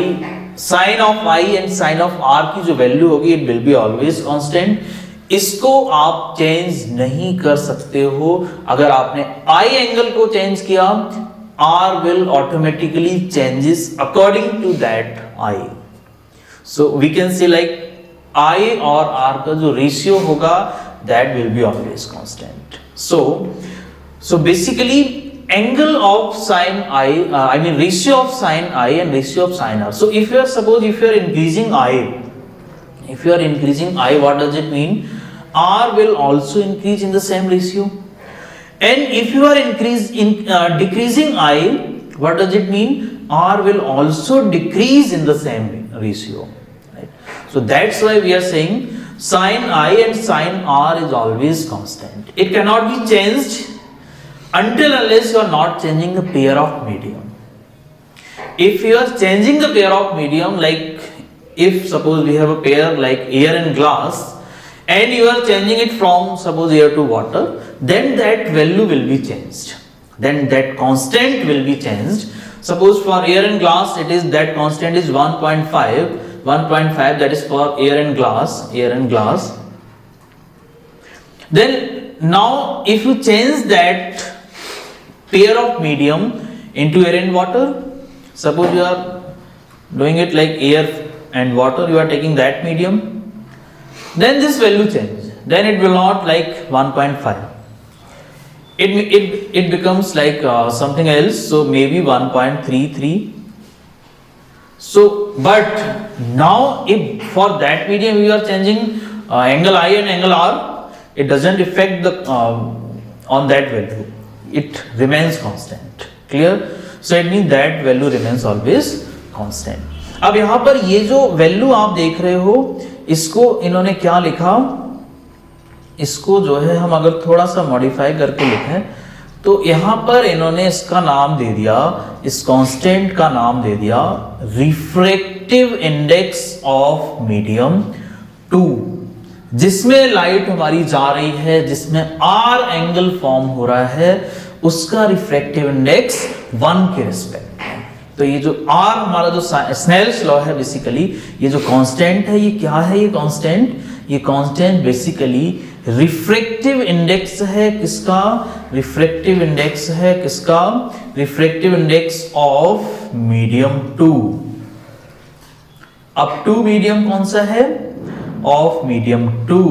sine of I and sine of R की जो value होगी, it will be always constant. इसको आप change नहीं कर सकते हो। अगर आपने I एंगल को चेंज किया, R will automatically changes according to that I. So we can say like I और R का जो रेशियो होगा, that will be always constant. So basically angle of sine I mean ratio of sine I and ratio of sine R. So if you are increasing I, what does it mean? R will also increase in the same ratio. And if you are decreasing I, what does it mean? R will also decrease in the same ratio. Right? So that's why we are saying sine I and sine R is always constant. It cannot be changed until unless you are not changing the pair of medium. If you are changing the pair of medium, like if suppose we have a pair like air and glass, and you are changing it from suppose air to water, then that value will be changed. Then that constant will be changed. Suppose for air and glass, it is that constant is 1.5, that is for air and glass. Then now if you change that pair of medium into air and water, suppose you are doing it like air and water, you are taking that medium, then this value changes, then it will not like 1.5, it becomes like something else, so maybe 1.33. So but now if for that medium we are changing angle I and angle R, it doesn't affect the on that value, it remains constant. Clear? So it means that value remains always constant. अब यहाँ पर ये जो value आप देख रहे हो, इसको इन्होंने क्या लिखा, इसको जो है हम अगर थोड़ा सा मॉडिफाई करके लिखें तो यहां पर इन्होंने इसका नाम दे दिया, इस कांस्टेंट का नाम दे दिया रिफ्रैक्टिव इंडेक्स ऑफ मीडियम 2, जिसमें लाइट हमारी जा रही है, जिसमें आर एंगल फॉर्म हो रहा है, उसका रिफ्रैक्टिव इंडेक्स 1 के रिस्पेक्ट में। तो ये जो आर हमारा जो स्नेल्स लॉ है, बेसिकली ये जो कांस्टेंट है, ये क्या है, ये कांस्टेंट बेसिकली रिफ्रैक्टिव इंडेक्स है, किसका रिफ्रैक्टिव इंडेक्स है, किसका रिफ्रैक्टिव इंडेक्स ऑफ मीडियम 2। अब 2 मीडियम कौन सा है, of medium 2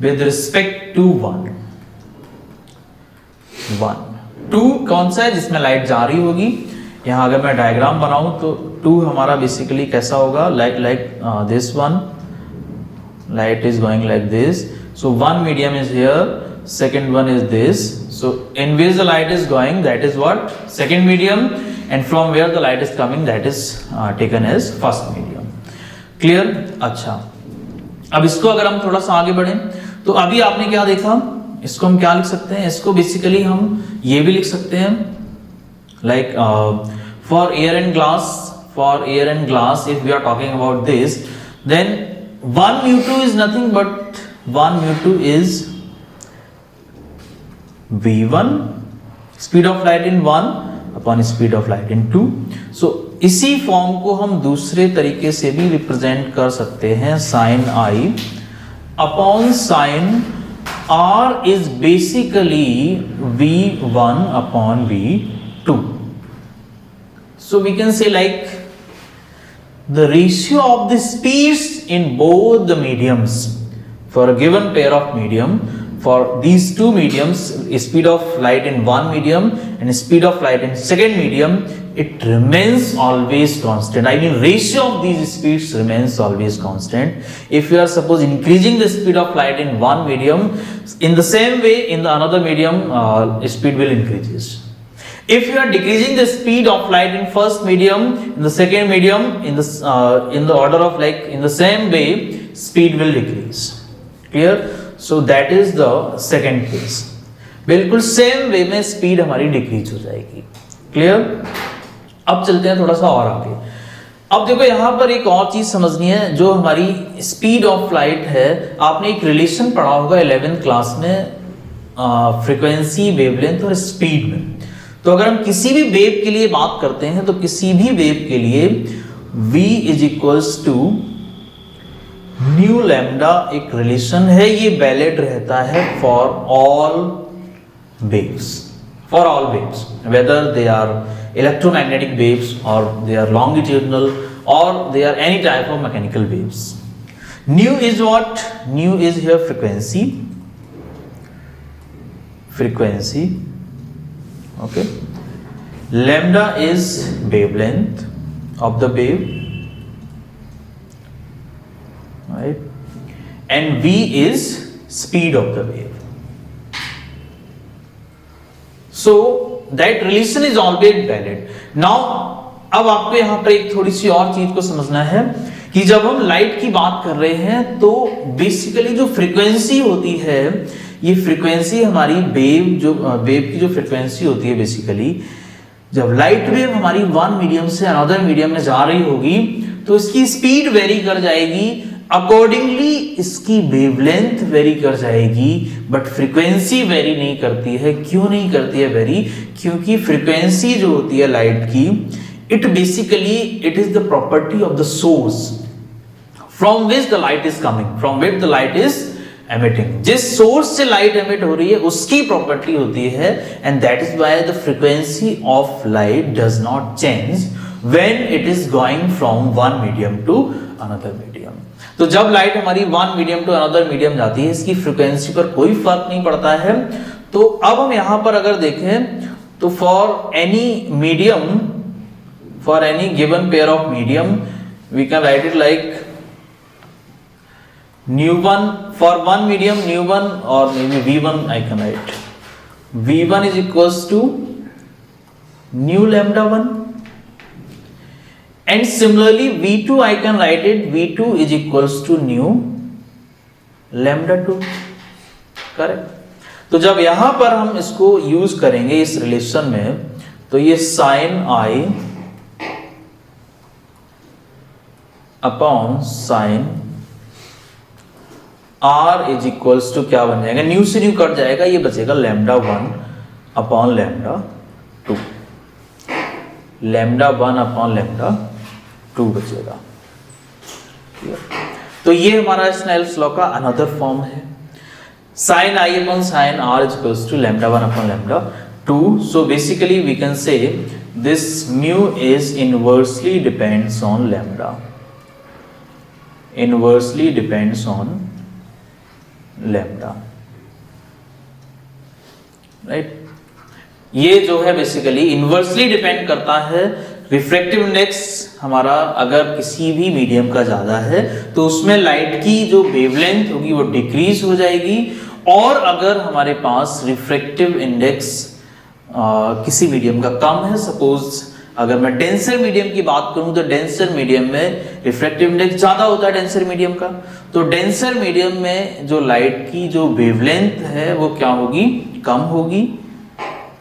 with respect to 1। 2 कौन सा है, जिसमें लाइट जा रही होगी। यहां अगर मैं डायग्राम बनाऊं तो 2 हमारा बेसिकली कैसा होगा, like this one, light is going like this, so one medium is here, second one is this, so in which the light is going, that is what, second medium, and from where the light is coming, that is taken as first medium. Clear? अच्छा, अब इसको अगर हम थोड़ा सा आगे बढ़ें तो अभी आपने क्या देखा, इसको हम क्या लिख सकते हैं, इसको बेसिकली हम ये भी लिख सकते हैं like for air and glass, if we are talking about this, then 1 mu2 is nothing but 1 mu2 is v1, speed of light in 1 upon speed of light in 2. so इसी फॉर्म को हम दूसरे तरीके से भी रिप्रेजेंट कर सकते हैं, sin I upon sin R is basically v1 upon v2. so we can say like the ratio of the speeds in both the mediums for a given pair of medium, for these two mediums, speed of light in one medium and speed of light in second medium, it remains always constant. I mean ratio of these speeds remains always constant. If you are suppose increasing the speed of light in one medium, in the same way in the another medium speed will increases. If you are decreasing the speed of light in first medium, in the second medium, in the order of like in the same way, speed will decrease. Clear? So that is the second case. बिल्कुल same way में speed हमारी decrease हो जाएगी। Clear? अब चलते हैं थोड़ा सा और आगे। अब देखो यहाँ पर एक और चीज समझनी है, जो हमारी स्पीड ऑफ लाइट है, आपने एक रिलेशन पढ़ा होगा 11th क्लास में फ्रीक्वेंसी, वेवलेंथ और स्पीड में। तो अगर हम किसी भी वेव के लिए बात करते हैं तो किसी भी वेव के लिए v is equals to nu lambda एक रिलेशन है, ये वैलिड रहता है for all waves, whether they are electromagnetic waves और दे आर लॉन्गिट्यूडनल और they are any type of mechanical waves. Nu is what, nu is here frequency, okay, lambda is wavelength of the wave, right, and v is speed of the wave. So that relation is always valid. Now अब आपको यहां पर एक थोड़ी सी और चीज को समझना है कि जब हम लाइट की बात कर रहे हैं तो बेसिकली जो फ्रीक्वेंसी होती है, ये फ्रीक्वेंसी हमारी वेव की जो फ्रीक्वेंसी होती है, बेसिकली जब लाइट वेव हमारी वन मीडियम से अनदर मीडियम में जा रही होगी तो इसकी स्पीड वेरी कर जाएगी, अकॉर्डिंगली इसकी वेवलेंथ वेरी कर जाएगी, बट फ्रीक्वेंसी वेरी नहीं करती है। क्यों नहीं करती है वेरी? क्योंकि फ्रीक्वेंसी जो होती है लाइट की, it basically it is the property of the source from which the light is coming, from which the light is emitting. जिस सोर्स से लाइट एमिट हो रही है उसकी प्रॉपर्टी होती है, and that is why the frequency of light does not change when it is going from one medium to another medium. तो जब लाइट हमारी one medium to another medium जाती है, इसकी फ्रीक्वेंसी पर कोई फर्क नहीं पड़ता है। तो अब हम यहां पर अगर देखें तो for any medium, for any given pair of medium we can write it like nu1 for one medium nu1 or maybe v1 I can write v1 is equals to nu lambda 1 and similarly v2 I can write it v2 is equals to nu lambda 2, correct. तो जब यहां पर हम इसको use करेंगे इस relation में तो ये sine i upon sine r is equals to क्या बन जाएगा, न्यू से न्यू कट जाएगा, ये बचेगा lambda 1 upon lambda 2, lambda 1 upon lambda 2 बचेगा। तो ये हमारा स्नेल्स लॉ का अनदर फॉर्म है, sine i upon sine r is equals to lambda 1 upon lambda 2। So basically we can say this mu is inversely depends on lambda, inversely depends on lambda, right. ये जो है basically inversely depend करता है, refractive index हमारा अगर किसी भी medium का ज्यादा है तो उसमें लाइट की जो वेवलेंथ होगी वो डिक्रीज हो जाएगी, और अगर हमारे पास रिफ्रैक्टिव इंडेक्स किसी मीडियम का कम है, सपोज अगर मैं डेंसर मीडियम की बात करूं तो डेंसर मीडियम में रिफ्रैक्टिव इंडेक्स ज्यादा होता है डेंसर मीडियम का, तो डेंसर मीडियम में जो लाइट की जो वेवलेंथ है वो क्या होगी, कम होगी।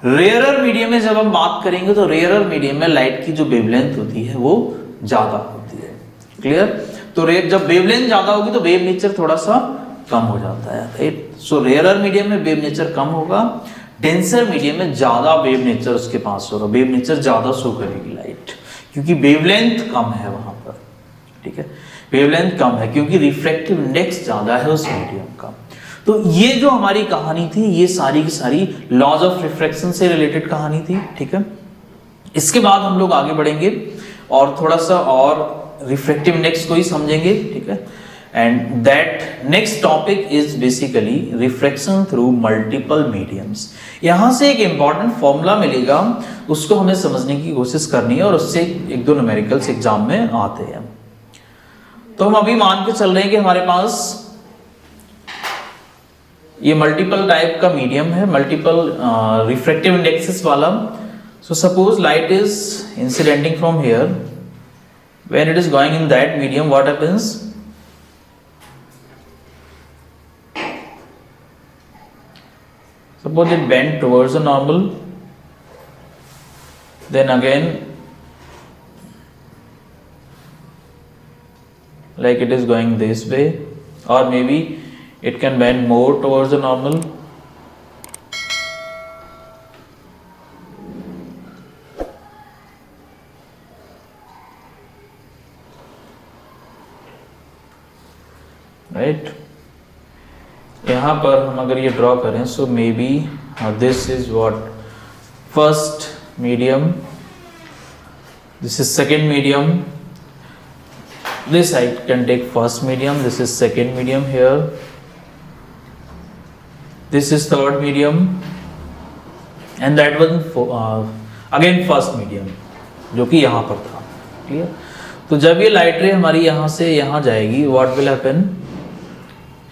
रेयरर मीडियम में जब हम बात करेंगे तो रेयरर मीडियम में लाइट की जो वेवलेंथ होती है वो ज्यादा होती है, क्लियर। तो जब वेवलेंथ ज्यादा होगी तो वेव नेचर थोड़ा सा कम हो जाता है, राइट। सो रेयरर मीडियम में वेव नेचर कम होगा, डेंसर मीडियम में ज्यादा वेव नेचर उसके पास होगा, वेव नेचर ज्यादा शो करेगी लाइट, क्योंकि वेवलेंथ कम है वहां पर, ठीक है, वेवलेंथ कम है क्योंकि रिफ्रैक्टिव इंडेक्स ज्यादा है उस मीडियम का। तो ये जो हमारी कहानी थी ये सारी की सारी लॉज ऑफ रिफ्रैक्शन से रिलेटेड कहानी थी, ठीक है। इसके बाद हम लोग आगे बढ़ेंगे और थोड़ा सा और रिफ्रैक्टिव इंडेक्स को ही समझेंगे, ठीक है। And that next topic is basically refraction through multiple mediums. यहां से एक इंपॉर्टेंट फॉर्मूला मिलेगा, उसको हमें समझने की कोशिश करनी है और उससे एक दो न्यूमेरिकल्स एग्जाम में आते हैं। तो हम अभी मान के चल रहे हैं कि हमारे पास ये मल्टीपल टाइप का मीडियम है, मल्टीपल रिफ्रैक्टिव इंडेक्सेस वाला। So suppose light is incidenting from here, when it is going in that medium what happens, suppose it bent towards the normal, then again like it is going this way, or maybe it can bend more towards the normal, right। यहाँ पर हम अगर ये draw करें so maybe this is what first medium, this is second medium, this I can take first medium, this is second medium here, this is third medium and that was again first medium जो कि यहाँ पर था, clear. तो जब ये light रे हमारी यहाँ से यहाँ जाएगी what will happen,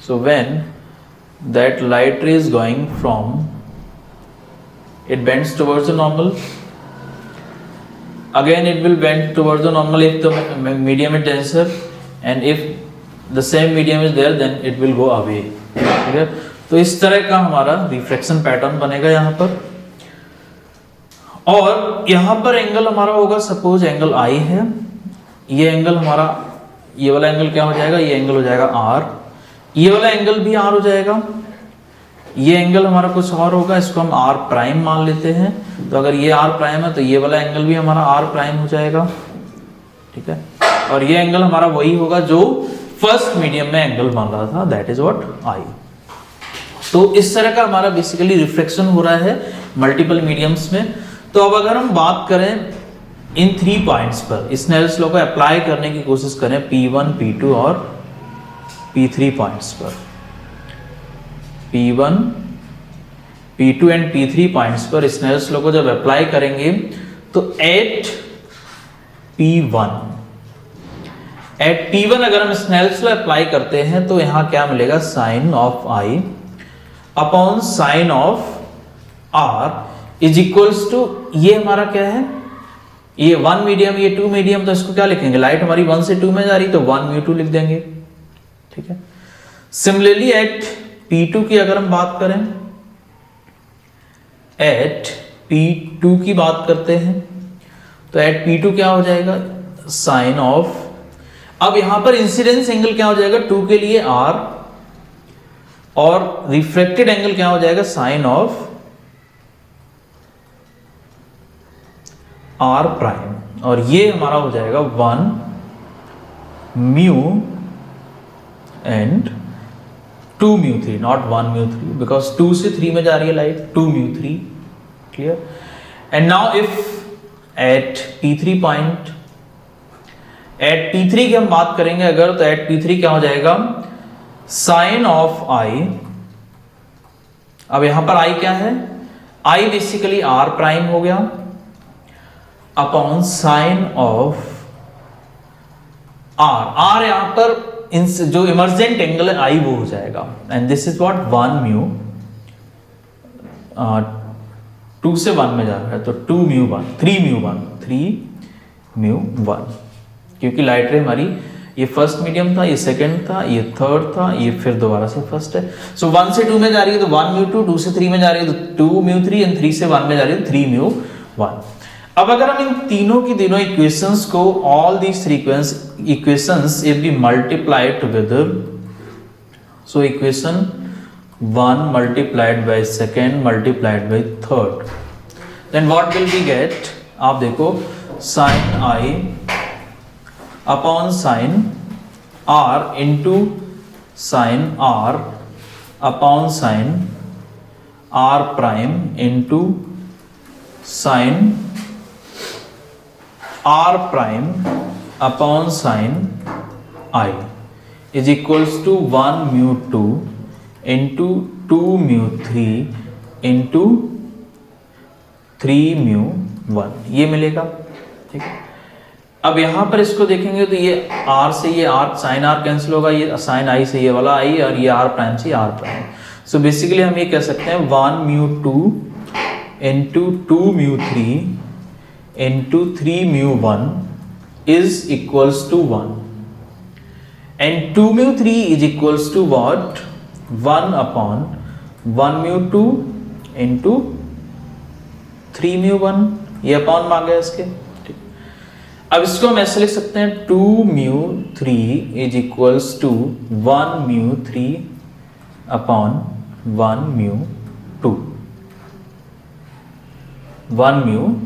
so when that light ray is going from, it bends towards the normal, again it will bend towards the normal if the medium is denser, and if the same medium is there then it will go away, ठीक है। तो इस तरह का हमारा refraction pattern बनेगा यहाँ पर, और यहाँ पर एंगल हमारा होगा, सपोज एंगल I है, ये एंगल हमारा, ये वाला एंगल क्या हो जाएगा, ये एंगल हो जाएगा R, ये वाला एंगल भी R हो जाएगा, ये एंगल हमारा कुछ और होगा, इसको हम R प्राइम मान लेते हैं। तो अगर ये R प्राइम है तो ये वाला एंगल भी हमारा R प्राइम हो जाएगा, ठीक है। और ये एंगल हमारा वही होगा जो फर्स्ट मीडियम में एंगल मान रहा था, दैट इज व्हाट I। तो इस तरह का हमारा बेसिकली रिफ्लेक्शन हो रहा है मल्टीपल मीडियम्स में। तो अब अगर हम बात करें इन 3 पॉइंट्स पर, स्नेल्स लॉ को अप्लाई करने की कोशिश करें P1, P2 और P3 पॉइंट्स पर, P1, P2 and P3 points पर स्नेल्स लॉ को जब अप्लाई करेंगे तो एट P1 अगर हम स्नेल्स लॉ अप्लाई करते हैं तो यहां क्या मिलेगा, sine of I upon sine of R is equals to, ये हमारा क्या है, ये 1 मीडियम ये 2 मीडियम, तो इसको क्या लिखेंगे, लाइट हमारी 1 से 2 में जा रही तो 1 μ2 लिख देंगे, ठीक है। सिमिलरली एट P2 की अगर हम बात करें, एट P2 की बात करते हैं तो एट P2 क्या हो जाएगा, साइन ऑफ, अब यहां पर इंसिडेंस एंगल क्या हो जाएगा 2 के लिए R और रिफ्लेक्टेड एंगल क्या हो जाएगा, साइन ऑफ R प्राइम, और ये हमारा हो जाएगा 1 μ एंड 2 μ3, नॉट 1 μ3 बिकॉज 2 से 3 में जा रही है light, 2 μ3, clear. And now if at P3 point, at P3 की हम बात करेंगे अगर, तो एट P3 क्या हो जाएगा, साइन ऑफ I, अब यहां पर I क्या है, I बेसिकली R प्राइम हो गया upon sine of R, R यहां पर जो इमर्जेंट एंगल है I वो हो जाएगा, एंड दिस इज व्हाट 1 μ, 2 से 1 में जा रहा है तो 2 μ1, 3 μ1, क्योंकि लाइट रे हमारी ये फर्स्ट मीडियम था, ये सेकंड था, ये थर्ड था, ये फिर दोबारा से फर्स्ट है। सो 1 से 2 में जा रही है तो 1 μ2, 2 से 3 में जा रही है तो 2 μ3 एंड 3 से 1 में जा रही है 3 μ1। अब अगर हम इन तीनों की तीनों इक्वेशंस को, all these three equations if we multiply together, so equation 1 multiplied by second multiplied by third, then what will we get, आप देखो sine I upon sine R into sine R upon sine R prime into sine R prime upon sine I is equals to 1 μ2 into 2 μ3 into 3 μ1, ये मिलेगा, ठीक है। अब यहां पर इसको देखेंगे तो ये R से ये R, साइन R कैंसिल होगा, ये साइन I से ये वाला I, और ये R प्राइम से R प्राइम, सो बेसिकली हम ये कह सकते हैं 1 μ2 into 2 μ3 into 3 μ1 is equals to 1, and 2 μ3 is equals to what, 1 upon 1 μ2 into 3 μ1, ये अपॉन मांगे इसके, ठीक। अब इसको हम ऐसे लिख सकते हैं 2 μ3 is equals to 1 μ3 upon 1 μ2, 1 μ2।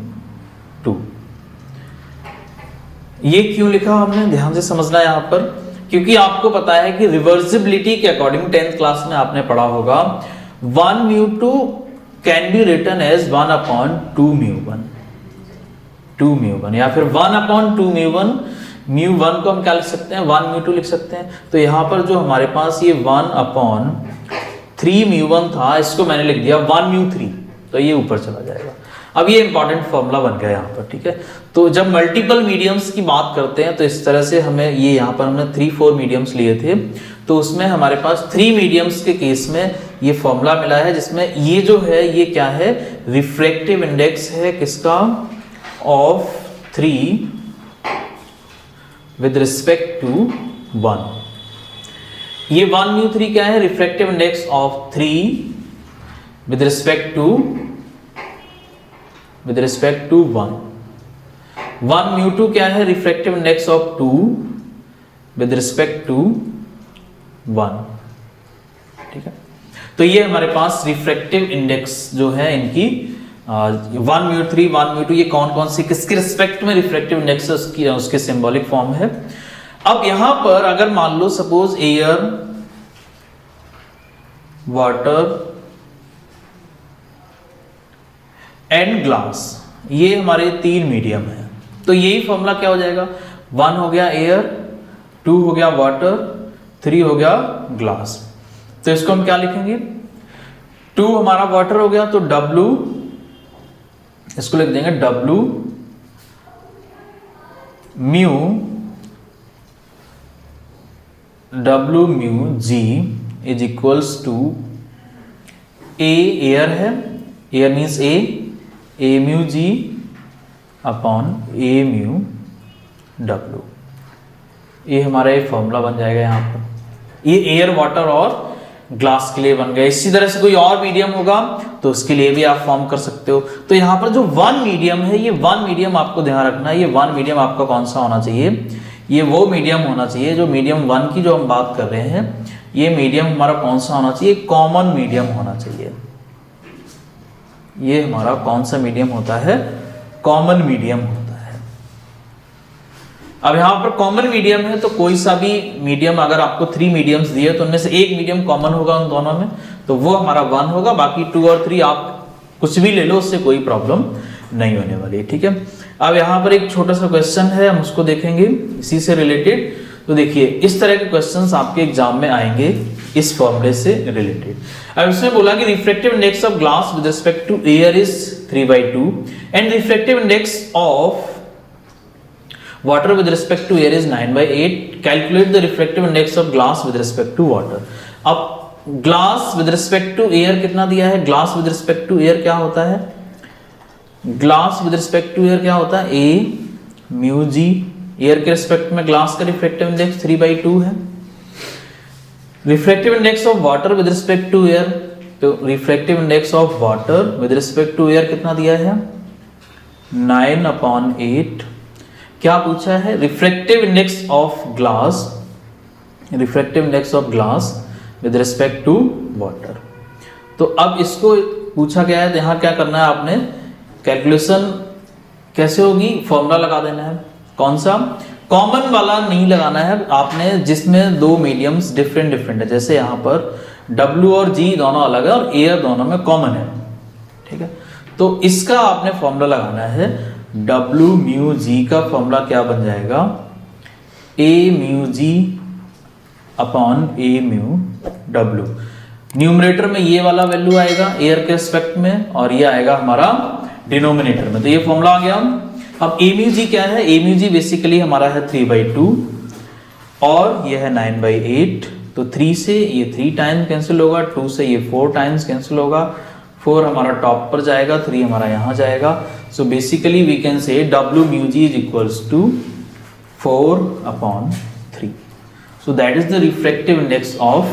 ये क्यों लिखा हमने, ध्यान से समझना है यहां पर, क्योंकि आपको पता है कि रिवर्सिबिलिटी के अकॉर्डिंग 10th क्लास में आपने पढ़ा होगा 1 μ2 can be written as 1 upon 2 μ1, 2 μ1, या फिर 1 अपॉन 2 μ1, μ1 को हम क्या लिख सकते हैं, 1 μ2 लिख सकते हैं। तो यहां पर जो हमारे पास ये 1 अपॉन 3 μ1 था, इसको मैंने लिख दिया 1 μ3, तो ये ऊपर चला जाएगा। अब ये इंपॉर्टेंट फॉर्मूला बन गया यहाँ पर, ठीक है। तो जब मल्टीपल मीडियम्स की बात करते हैं तो इस तरह से हमें ये यहाँ पर हमने 3-4 मीडियम्स लिए थे, तो उसमें हमारे पास 3 मीडियम्स के केस में ये फॉर्मूला मिला है, जिसमें ये जो है ये क्या है, रिफ्रैक्टिव इंडेक्स है किसका, ऑफ 3 विद रिस्पेक्ट टू 1। ये 1 μ3 क्या है, refractive index of 3 with respect to 1। 1 μ2 क्या है, refractive index of 2 with respect to 1, ठीक है। तो ये हमारे पास रिफ्रैक्टिव इंडेक्स जो है इनकी 1 μ3 1 μ2 ये कौन कौन सी किसके रिस्पेक्ट में रिफ्रैक्टिव इंडेक्स की उसके सिंबॉलिक फॉर्म है। अब यहां पर अगर मान लो suppose air, water and glass, ये हमारे 3 मीडियम है, तो यही फॉर्मूला क्या हो जाएगा, 1 हो गया एयर, 2 हो गया वाटर, 3 हो गया ग्लास। तो इसको हम क्या लिखेंगे, 2 हमारा वाटर हो गया, तो W इसको लिख देंगे W mu G is equals to A air है, air means A mu G upon A mu W। ये हमारा एक फॉर्मूला बन जाएगा यहाँ पर। ये एयर, वाटर और ग्लास के लिए बन गया। इसी तरह से कोई और मीडियम होगा तो उसके लिए भी आप फॉर्म कर सकते हो। तो यहाँ पर जो वन मीडियम है, ये वन मीडियम आपको ध्यान रखना है। ये वन मीडियम आपका कौन सा होना चाहिए? ये वो मीडियम होना चाहिए जो मीडियम वन की जो हम बात कर रहे हैं, ये मीडियम हमारा कौन सा होना चाहिए? कॉमन मीडियम होना चाहिए। ये हमारा कौन सा मीडियम होता है? कॉमन मीडियम होता है। अब यहाँ पर कॉमन मीडियम है तो कोई सा भी मीडियम, अगर आपको 3 मीडियम्स दिए तो उनमें से एक मीडियम कॉमन होगा उन दोनों में, तो वो हमारा 1 होगा। बाकी 2 और 3 आप कुछ भी ले लो, उससे कोई प्रॉब्लम नहीं होने वाली है। ठीक है, अब यहाँ पर एक छोटा सा क्वेश्चन है, हम उसको देखेंगे इसी से रिलेटेड। तो देखिए, इस तरह के क्वेश्चंस आपके एग्जाम में आएंगे इस फॉर्मूले से रिलेटेड। अब इसमें बोला कि refractive index of glass with respect to air is 3/2 and refractive index of water with respect to air is 9/8। Calculate the refractive index of glass with respect to water. अब glass with respect to air कितना दिया है? Glass with respect to air क्या होता है? Glass with respect to air क्या होता है? A mu G। एयर के रिस्पेक्ट में ग्लास का रिफ्रैक्टिव इंडेक्स 3/2 है। Refractive index of water with respect to air, तो refractive index of water with respect to air कितना दिया है? 9/8। क्या पूछा है? Refractive index of glass, refractive index of glass with respect to water. तो अब इसको पूछा गया है, तो यहाँ क्या करना है आपने? कैलकुलेशन कैसे होगी? फॉर्मूला लगा देना है। कौन सा? कॉमन वाला नहीं लगाना है आपने, जिसमें 2 मीडियम्स डिफरेंट है। जैसे यहाँ पर W और G दोनों अलग है और एयर दोनों में कॉमन है। ठीक है, तो इसका आपने फॉर्मूला लगाना है। W म्यू G का फॉर्मूला क्या बन जाएगा? A mu G upon A mu W। Numerator में ये वाला वैल्यू आएगा एयर के रिस्पेक्ट में, और ये आएगा हमारा डिनोमिनेटर में। तो ये फॉर्मूला आ गया। अब A म्यू G क्या है? A म्यू G बेसिकली हमारा है 3/2 और यह है 9/8। तो 3 से ये 3 टाइम्स कैंसिल होगा, 2 से ये 4 टाइम्स कैंसिल होगा, 4 हमारा टॉप पर जाएगा, 3 हमारा यहाँ जाएगा। So basically we can say W mu G is equals to 4/3। So that is the refractive index of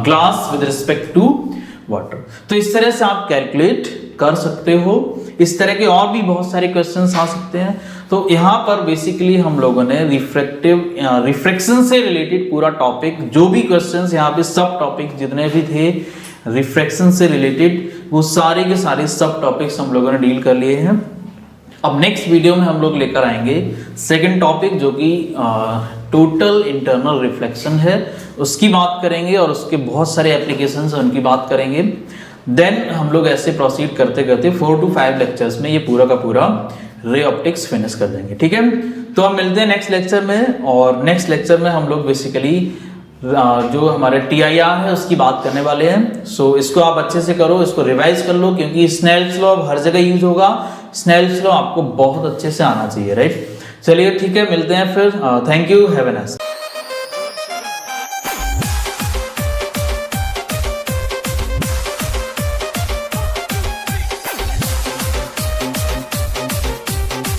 glass with respect to water. तो इस तरह से आप कैलकुलेट कर सकते हो। इस तरह के और भी बहुत सारे क्वेश्चंस आ सकते हैं। तो यहाँ पर बेसिकली हम लोगों ने रिफ्रैक्शन से रिलेटेड पूरा टॉपिक, जो भी क्वेश्चंस यहाँ पे सब टॉपिक जितने भी थे रिफ्रैक्शन से रिलेटेड, वो सारे के सारे सब टॉपिक्स हम लोगों ने डील कर लिए हैं। अब नेक्स्ट वीडियो में हम लोग लेकर आएंगे सेकंड टॉपिक, जो कि टोटल इंटरनल रिफ्लेक्शन है, उसकी बात करेंगे और उसके बहुत सारे एप्लीकेशंस हैं उनकी बात करेंगे। देन हम लोग ऐसे प्रोसीड करते करते 4 to 5 लेक्चर्स में ये पूरा का पूरा रे ऑप्टिक्स फिनिश कर देंगे। ठीक है, तो हम मिलते हैं नेक्स्ट लेक्चर में। और नेक्स्ट लेक्चर में हम लोग बेसिकली जो हमारे TIR है उसकी बात करने वाले हैं। सो इसको आप अच्छे से करो, इसको रिवाइज कर लो, क्योंकि स्नेल्स लॉ अब हर जगह यूज होगा। स्नेल्स लॉ आपको बहुत अच्छे से आना चाहिए, राइट? चलिए ठीक है, मिलते हैं फिर। Thank you, have a nice day.